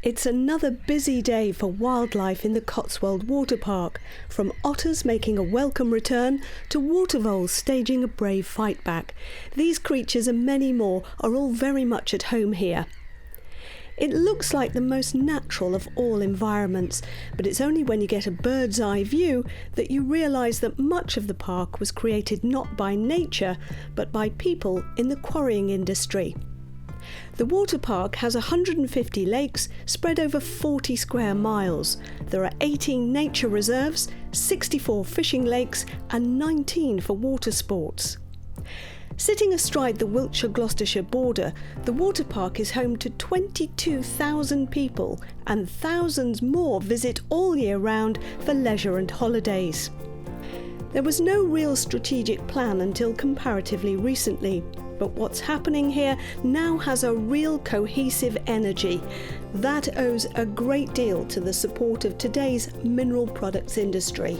It's another busy day for wildlife in the Cotswold Water Park, from otters making a welcome return to water voles staging a brave fight back. These creatures and many more are all very much at home here. It looks like the most natural of all environments, but it's only when you get a bird's eye view that you realise that much of the park was created not by nature, but by people in the quarrying industry. The water park has 150 lakes spread over 40 square miles. There are 18 nature reserves, 64 fishing lakes and 19 for water sports. Sitting astride the Wiltshire-Gloucestershire border, the water park is home to 22,000 people, and thousands more visit all year round for leisure and holidays. There was no real strategic plan until comparatively recently, but what's happening here now has a real cohesive energy. That owes a great deal to the support of today's mineral products industry.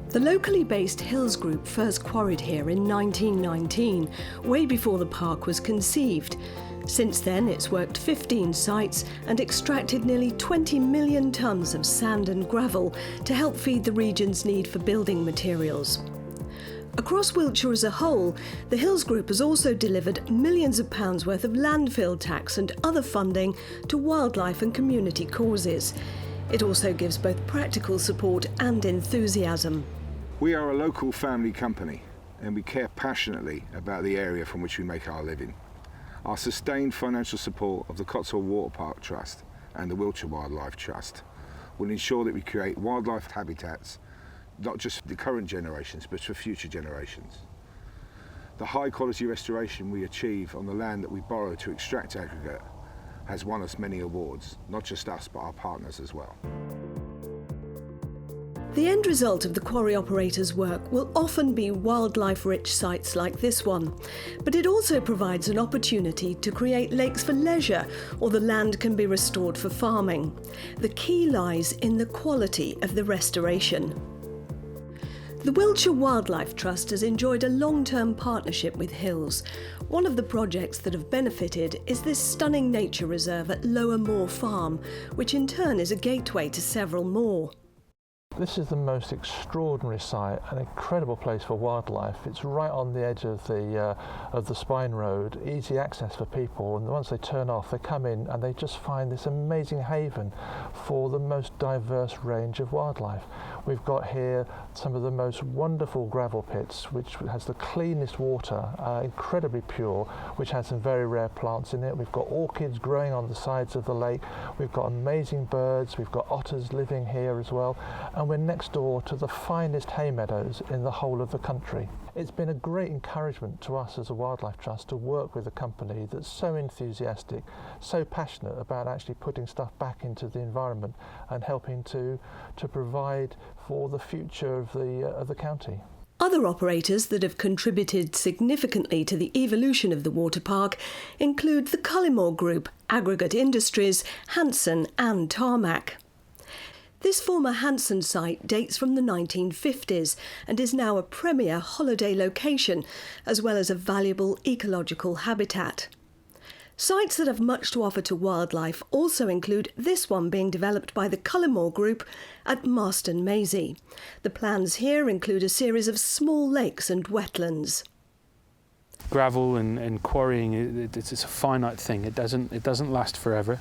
The locally based Hills Group first quarried here in 1919, way before the park was conceived. Since then, it's worked 15 sites and extracted nearly 20 million tonnes of sand and gravel to help feed the region's need for building materials. Across Wiltshire as a whole, the Hills Group has also delivered millions of pounds worth of landfill tax and other funding to wildlife and community causes. It also gives both practical support and enthusiasm. We are a local family company and we care passionately about the area from which we make our living. Our sustained financial support of the Cotswold Water Park Trust and the Wiltshire Wildlife Trust will ensure that we create wildlife habitats, not just for the current generations, but for future generations. The high quality restoration we achieve on the land that we borrow to extract aggregate has won us many awards, not just us, but our partners as well. The end result of the quarry operators' work will often be wildlife-rich sites like this one, but it also provides an opportunity to create lakes for leisure, or the land can be restored for farming. The key lies in the quality of the restoration. The Wiltshire Wildlife Trust has enjoyed a long-term partnership with Hills. One of the projects that have benefited is this stunning nature reserve at Lower Moor Farm, which in turn is a gateway to several more. This is the most extraordinary site, an incredible place for wildlife. It's right on the edge of the Spine Road, easy access for people, and once they turn off they come in and they just find this amazing haven for the most diverse range of wildlife. We've got here some of the most wonderful gravel pits, which has the cleanest water, incredibly pure, which has some very rare plants in it. We've got orchids growing on the sides of the lake. We've got amazing birds. We've got otters living here as well. And we're next door to the finest hay meadows in the whole of the country. It's been a great encouragement to us as a wildlife trust to work with a company that's so enthusiastic, so passionate about actually putting stuff back into the environment and helping to provide for the future of the county. Other operators that have contributed significantly to the evolution of the water park include the Cullimore Group, Aggregate Industries, Hanson and Tarmac. This former Hanson site dates from the 1950s and is now a premier holiday location, as well as a valuable ecological habitat. Sites that have much to offer to wildlife also include this one being developed by the Cullimore Group at Marston Maisie. The plans here include a series of small lakes and wetlands. Gravel and quarrying, it's a finite thing. It doesn't last forever.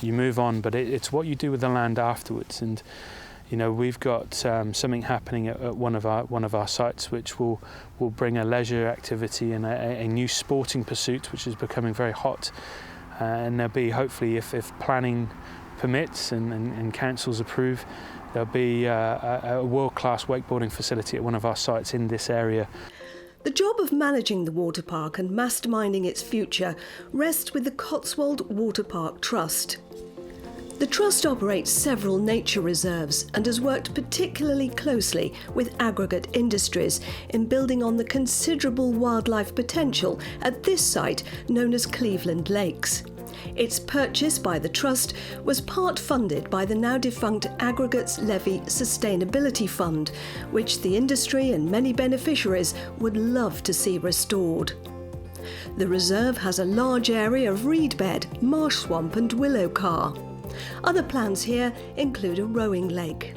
You move on, but it's what you do with the land afterwards. And you know, we've got something happening at one of our sites, which will bring a leisure activity and a new sporting pursuit, which is becoming very hot. And there'll be, hopefully, if planning permits and councils approve, there'll be a world-class wakeboarding facility at one of our sites in this area. The job of managing the water park and masterminding its future rests with the Cotswold Water Park Trust. The Trust operates several nature reserves and has worked particularly closely with Aggregate Industries in building on the considerable wildlife potential at this site known as Cleveland Lakes. Its purchase by the Trust was part funded by the now defunct Aggregates Levy Sustainability Fund, which the industry and many beneficiaries would love to see restored. The reserve has a large area of reed bed, marsh swamp and willow carr. Other plans here include a rowing lake.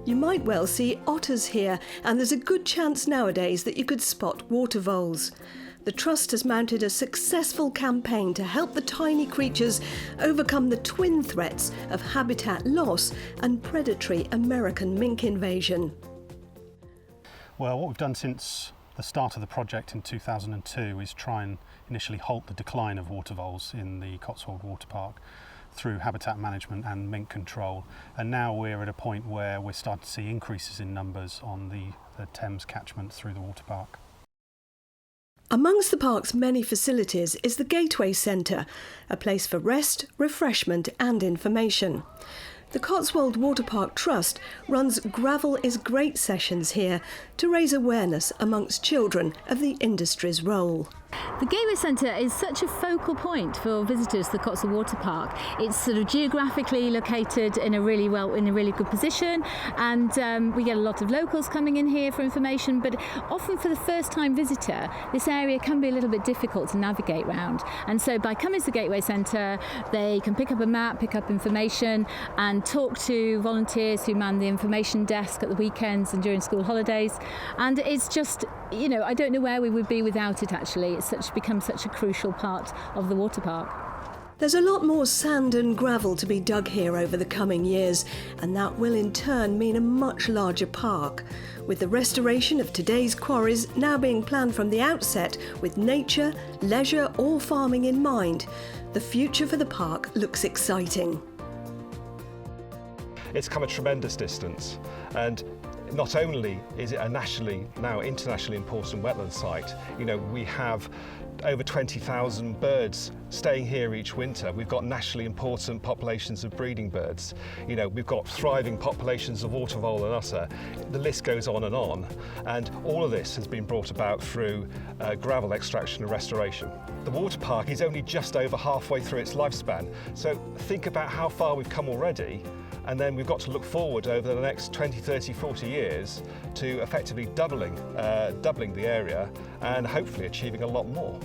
You might well see otters here, and there's a good chance nowadays that you could spot water voles. The Trust has mounted a successful campaign to help the tiny creatures overcome the twin threats of habitat loss and predatory American mink invasion. Well, what we've done since the start of the project in 2002 is try and initially halt the decline of water voles in the Cotswold Water Park through habitat management and mink control. And now we're at a point where we're starting to see increases in numbers on the Thames catchment through the water park. Amongst the park's many facilities is the Gateway Centre, a place for rest, refreshment and information. The Cotswold Water Park Trust runs Gravel is Great sessions here to raise awareness amongst children of the industry's role. The Gateway Centre is such a focal point for visitors to the Cotswold Water Park. It's sort of geographically located in a really good position, and we get a lot of locals coming in here for information, but often for the first time visitor this area can be a little bit difficult to navigate round, and so by coming to the Gateway Centre they can pick up a map, pick up information and talk to volunteers who man the information desk at the weekends and during school holidays, and it's just, you know, I don't know where we would be without it actually. It's become such a crucial part of the water park. There's a lot more sand and gravel to be dug here over the coming years, and that will in turn mean a much larger park. With the restoration of today's quarries now being planned from the outset with nature, leisure or farming in mind, the future for the park looks exciting. It's come a tremendous distance, and not only is it a nationally, now internationally important wetland site, you know, we have over 20,000 birds staying here each winter. We've got nationally important populations of breeding birds. You know, we've got thriving populations of water vole and otter. The list goes on, and all of this has been brought about through gravel extraction and restoration. The water park is only just over halfway through its lifespan, so think about how far we've come already. And then we've got to look forward over the next 20, 30, 40 years to effectively doubling the area and hopefully achieving a lot more.